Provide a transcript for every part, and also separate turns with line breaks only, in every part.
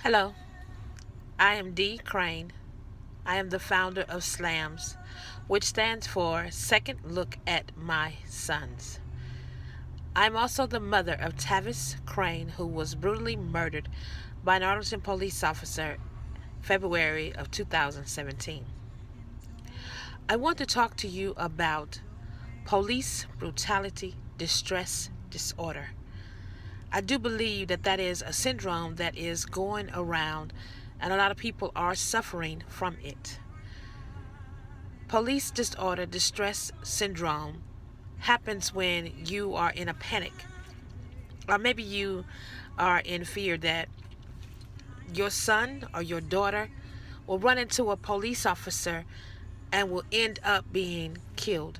Hello, I am Dee Crane. I am the founder of SLAMS, which stands for Second Look at My Sons. I'm also the mother of Tavis Crane, who was brutally murdered by an Arlington police officer February of 2017. I want to talk to you about police brutality distress disorder. I do believe that that is a syndrome that is going around, and a lot of people are suffering from it. Police disorder distress syndrome happens when you are in a panic, or maybe you are in fear that your son or your daughter will run into a police officer and will end up being killed.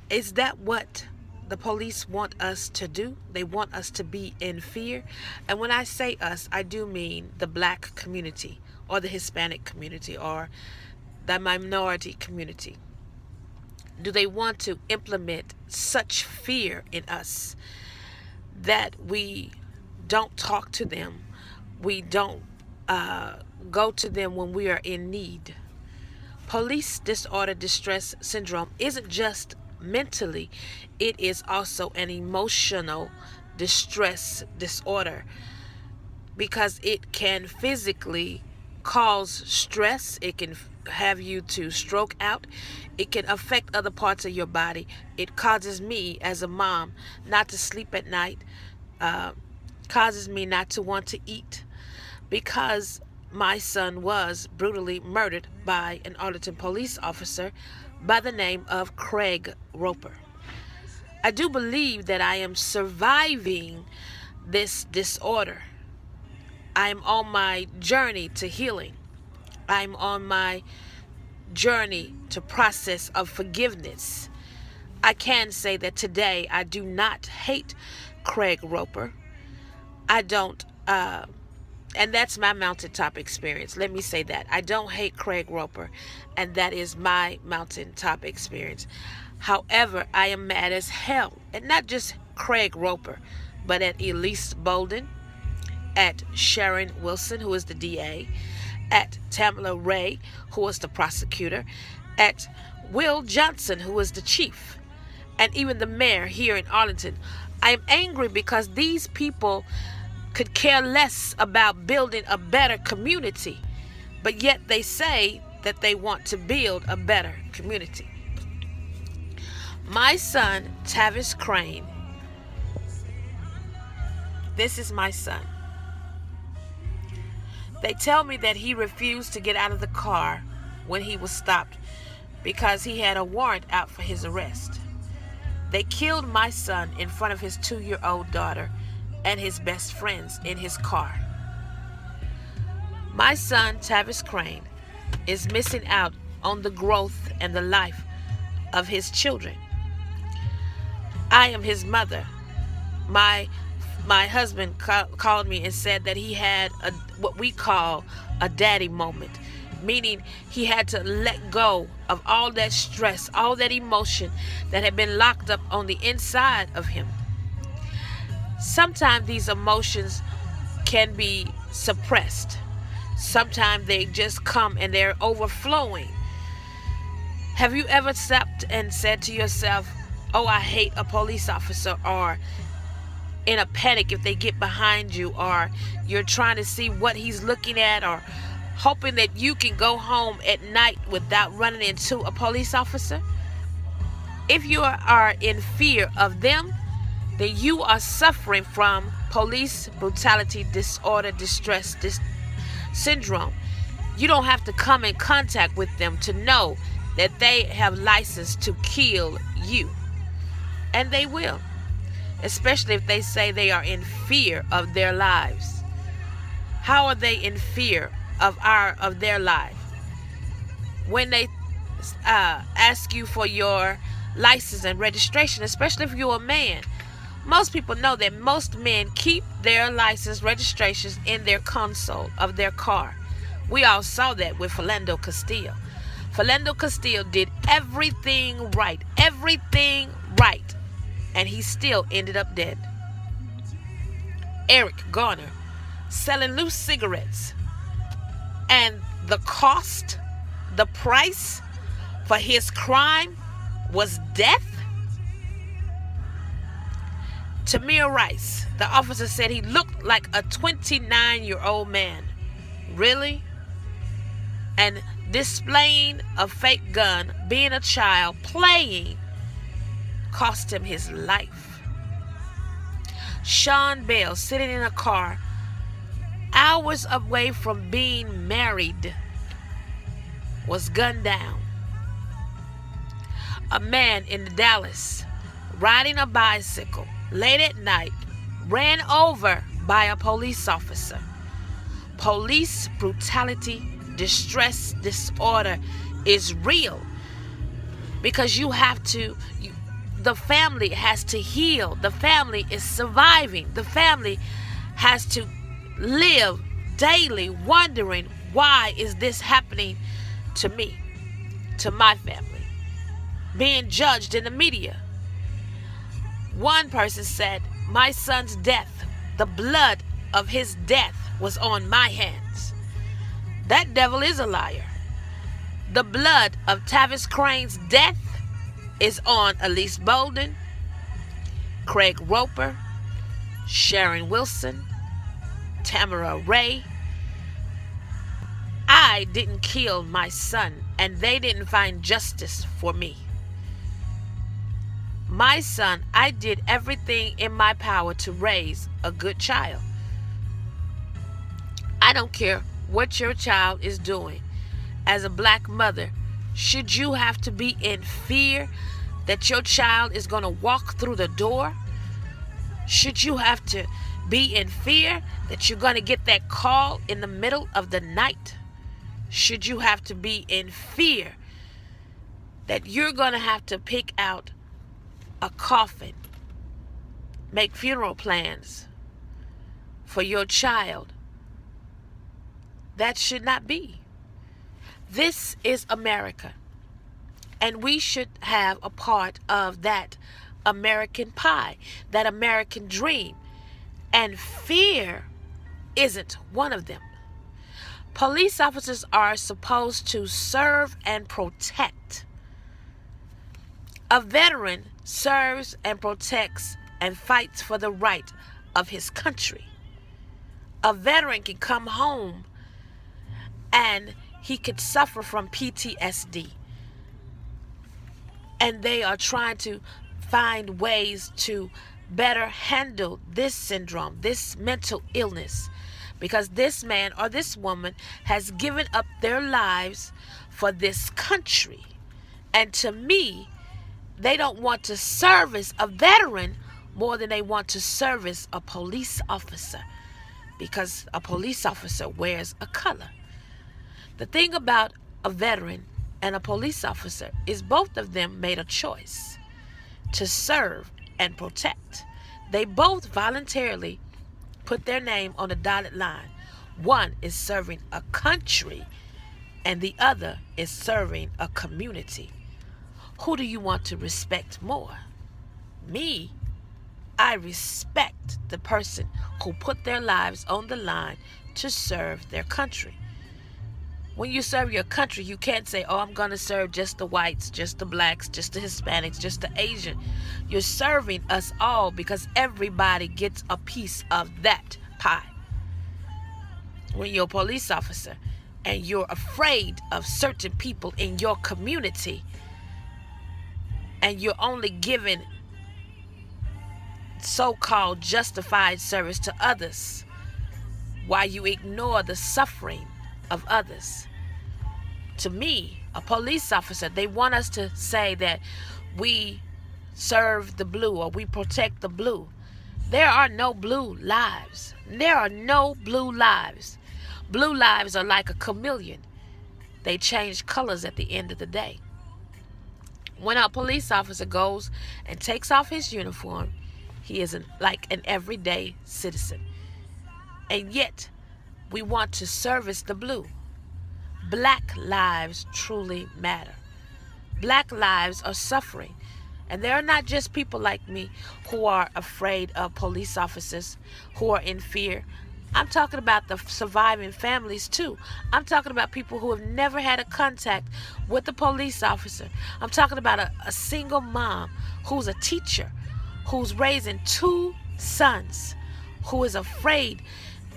Is that what the police want us to do? They want us to be in fear. And when I say us, I do mean the black community or the Hispanic community or the minority community. Do they want to implement such fear in us that we don't talk to them? We don't go to them when we are in need. Police disorder distress syndrome isn't just mentally, it is also an emotional distress disorder because it can physically cause stress. It can have you to stroke out. It can affect other parts of your body. It causes me as a mom not to sleep at night, uh, causes me not to want to eat because my son was brutally murdered by an Arlington police officer by the name of Craig Roper. I do believe that I am surviving this disorder. I'm on my journey to healing. I'm on my journey to process of forgiveness. I can say that today I do not hate Craig Roper. I don't and that's my mountaintop experience. Let me say that. I don't hate Craig Roper, and that is my mountaintop experience. However, I am mad as hell, and not just Craig Roper, but at Elise Bolden, at Sharon Wilson, who is the DA, at Tamala Ray, who is the prosecutor, at Will Johnson, who is the chief, and even the mayor here in Arlington. I am angry because these people could care less about building a better community, but yet they say that they want to build a better community. My son, Tavis Crane, this is my son. They tell me that he refused to get out of the car when he was stopped because he had a warrant out for his arrest. They killed my son in front of his 2-year-old daughter and his best friends in his car. My son, Tavis Crane, is missing out on the growth and the life of his children. I am his mother. My husband called me and said that he had what we call a daddy moment, meaning he had to let go of all that stress, all that emotion that had been locked up on the inside of him. Sometimes these emotions can be suppressed. Sometimes they just come and they're overflowing. Have you ever stopped and said to yourself, oh, I hate a police officer, or in a panic if they get behind you, or you're trying to see what he's looking at, or hoping that you can go home at night without running into a police officer? If you are in fear of them, then you are suffering from police brutality disorder distress syndrome. You don't have to come in contact with them to know that they have license to kill you. And they will, especially if they say they are in fear of their lives. How are they in fear of their life? When they ask you for your license and registration, especially if you're a man, most people know that most men keep their license registrations in their console of their car. We all saw that with Philando Castile. Philando Castile did everything right, and he still ended up dead. Eric Garner, selling loose cigarettes. And the cost, the price for his crime was death? Tamir Rice, the officer said he looked like a 29-year-old man. Really? And displaying a fake gun, being a child, playing, cost him his life. Sean Bell, sitting in a car, hours away from being married, was gunned down. A man in Dallas, riding a bicycle late at night, ran over by a police officer. Police brutality, distress, disorder is real, because the family has to heal. The family is surviving. The family has to live daily wondering, why is this happening to me, to my family? Being judged in the media. One person said, my son's death, the blood of his death was on my hands. That devil is a liar. The blood of Tavis Crane's death is on Elise Bolden, Craig Roper, Sharon Wilson, Tamara Ray. I didn't kill my son, and they didn't find justice for me. My son, I did everything in my power to raise a good child. I don't care what your child is doing. As a black mother, should you have to be in fear that your child is going to walk through the door? Should you have to be in fear that you're going to get that call in the middle of the night? Should you have to be in fear that you're going to have to pick out a coffin, make funeral plans for your child? That should not be. This is America, and we should have a part of that American pie, that American dream, and fear isn't one of them. Police officers are supposed to serve and protect. A veteran serves and protects and fights for the right of his country. A veteran can come home and he could suffer from PTSD. And they are trying to find ways to better handle this syndrome, this mental illness, because this man or this woman has given up their lives for this country. And to me, they don't want to service a veteran more than they want to service a police officer, because a police officer wears a color. The thing about a veteran and a police officer is both of them made a choice to serve and protect. They both voluntarily put their name on a dotted line. One is serving a country and the other is serving a community. Who do you want to respect more? Me, I respect the person who put their lives on the line to serve their country. When you serve your country, you can't say, oh, I'm going to serve just the whites, just the blacks, just the Hispanics, just the Asian. You're serving us all, because everybody gets a piece of that pie. When you're a police officer and you're afraid of certain people in your community, and you're only giving so-called justified service to others while you ignore the suffering of others. To me, a police officer, they want us to say that we serve the blue or we protect the blue. There are no blue lives. There are no blue lives. Blue lives are like a chameleon. They change colors at the end of the day. When a police officer goes and takes off his uniform, he is like an everyday citizen. And yet, we want to service the blue. Black lives truly matter. Black lives are suffering. And there are not just people like me who are afraid of police officers, who are in fear. I'm talking about the surviving families too. I'm talking about people who have never had a contact with a police officer. I'm talking about a single mom who's a teacher, who's raising two sons, who is afraid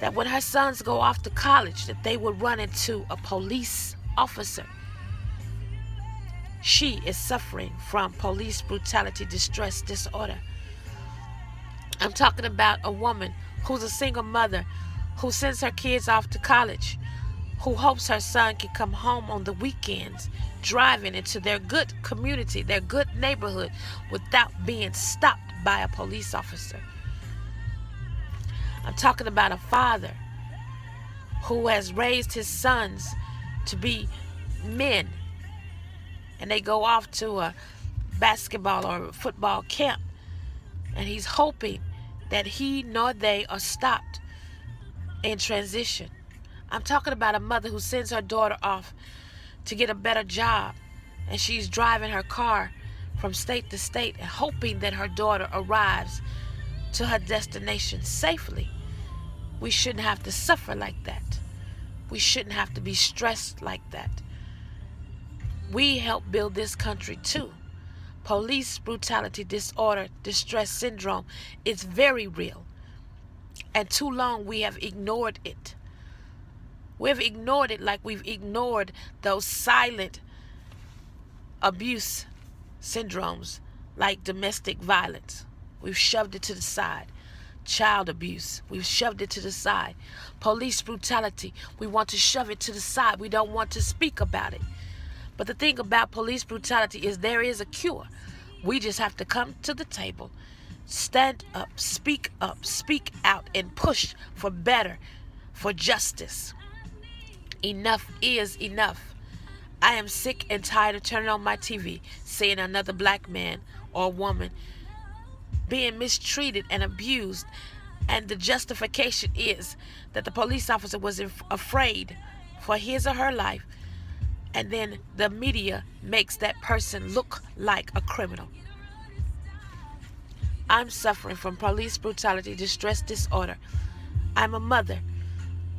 that when her sons go off to college that they will run into a police officer. She is suffering from police brutality distress disorder. I'm talking about a woman who's a single mother who sends her kids off to college, who hopes her son can come home on the weekends, driving into their good community, their good neighborhood, without being stopped by a police officer. I'm talking about a father who has raised his sons to be men, and they go off to a basketball or football camp, and he's hoping that he nor they are stopped in transition. I'm talking about a mother who sends her daughter off to get a better job, and she's driving her car from state to state and hoping that her daughter arrives to her destination safely. We shouldn't have to suffer like that. We shouldn't have to be stressed like that. We help build this country too. Police brutality disorder, distress syndrome is very real. And too long we have ignored it. We've ignored it like we've ignored those silent abuse syndromes like domestic violence. We've shoved it to the side. Child abuse, we've shoved it to the side. Police brutality, we want to shove it to the side. We don't want to speak about it. But the thing about police brutality is there is a cure. We just have to come to the table, stand up, speak out, and push for better, for justice. Enough is enough. I am sick and tired of turning on my TV, seeing another black man or woman being mistreated and abused, and the justification is that the police officer was afraid for his or her life, and then the media makes that person look like a criminal. I'm suffering from police brutality distress disorder. I'm a mother.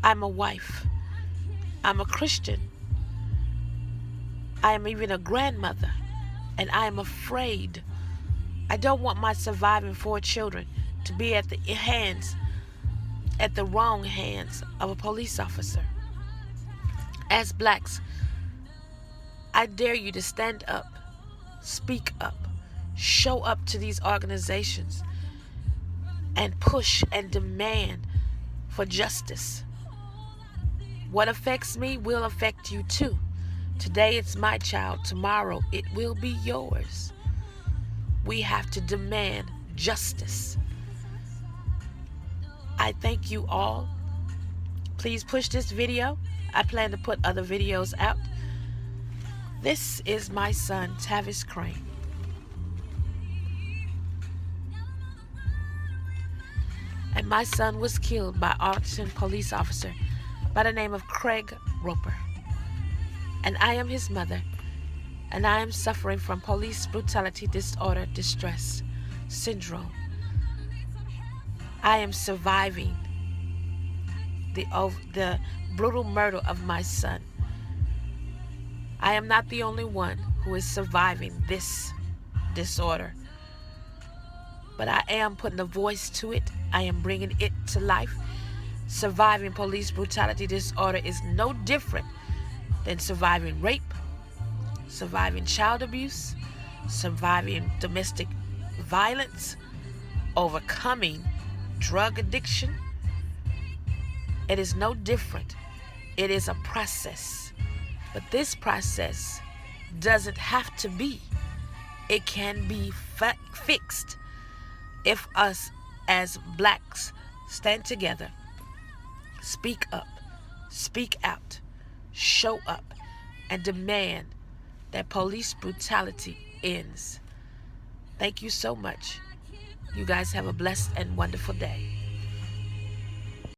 I'm a wife. I'm a Christian. I am even a grandmother, and I am afraid. I don't want my surviving 4 children to be at the wrong hands of a police officer. As blacks, I dare you to stand up, speak up, show up to these organizations, and push and demand for justice. What affects me will affect you too. Today it's my child, tomorrow it will be yours. We have to demand justice. I thank you all. Please push this video. I plan to put other videos out. This is my son, Tavis Crane. And my son was killed by Austin police officer by the name of Craig Roper. And I am his mother. And I am suffering from police brutality disorder distress syndrome. I am surviving the brutal murder of my son. I am not the only one who is surviving this disorder, but I am putting a voice to it. I am bringing it to life. Surviving police brutality disorder is no different than surviving rape, surviving child abuse, surviving domestic violence, overcoming drug addiction. It is no different. It is a process. But this process doesn't have to be. It can be fixed if us as blacks stand together, speak up, speak out, show up, and demand that police brutality ends. Thank you so much. You guys have a blessed and wonderful day.